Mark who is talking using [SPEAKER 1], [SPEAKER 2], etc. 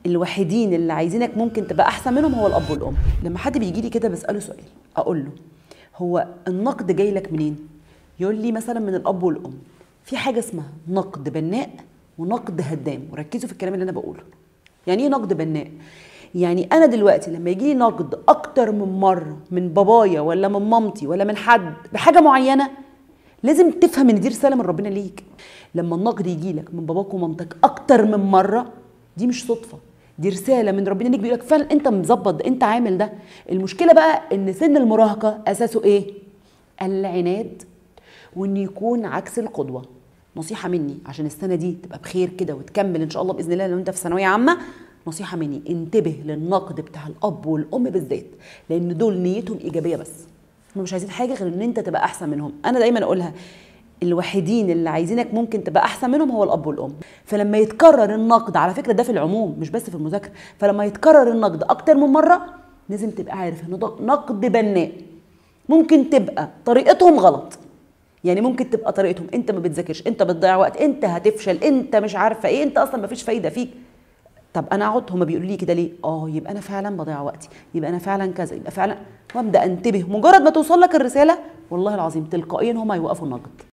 [SPEAKER 1] الوحيدين اللي عايزينك ممكن تبقى احسن منهم هو الاب والام. لما حد بيجي لي كده بساله سؤال، اقول له هو النقد جاي لك منين؟ يقول لي مثلا من الاب والام. في حاجه اسمها نقد بناء ونقد هدام، وركزوا في الكلام اللي انا بقوله. يعني ايه نقد بناء؟ يعني انا دلوقتي لما يجي لي نقد اكتر من مره من بابايا ولا من مامتي ولا من حد بحاجه معينه، لازم تفهم ان دي رساله من ربنا ليك. لما النقد يجي لك من باباك ومامتك اكتر من مره، دي مش صدفه، دي رساله من ربنا ليك، بيقول لك فعلا انت مظبط، انت عامل ده. المشكله بقى ان سن المراهقه اساسه ايه؟ العناد، وان يكون عكس القدوه. نصيحه مني عشان السنه دي تبقى بخير كده وتكمل ان شاء الله باذن الله لو انت في ثانويه عامه، نصيحه مني انتبه للنقد بتاع الاب والام بالذات، لان دول نيتهم ايجابيه، بس هم مش عايزين حاجه غير ان انت تبقى احسن منهم. انا دايما اقولها، الوحيدين اللي عايزينك ممكن تبقى احسن منهم هو الاب والام. فلما يتكرر النقد، على فكره ده في العموم مش بس في المذاكره، فلما يتكرر النقد اكتر من مره لازم تبقى عارف ان ده نقد بناء. ممكن تبقى طريقتهم غلط، يعني ممكن تبقى طريقتهم انت ما بتذاكرش، انت بتضيع وقت، انت هتفشل، انت مش عارفه ايه، انت اصلا ما فيش فايده فيك. طب انا اقعد هما بيقولوا لي كده ليه؟ يبقى انا فعلا بضيع وقتي، يبقى انا فعلا كذا، يبقى فعلا، وابدا انتبه. مجرد ما توصل لك الرساله والله العظيم تلقائيا هما هيوقفوا النقد.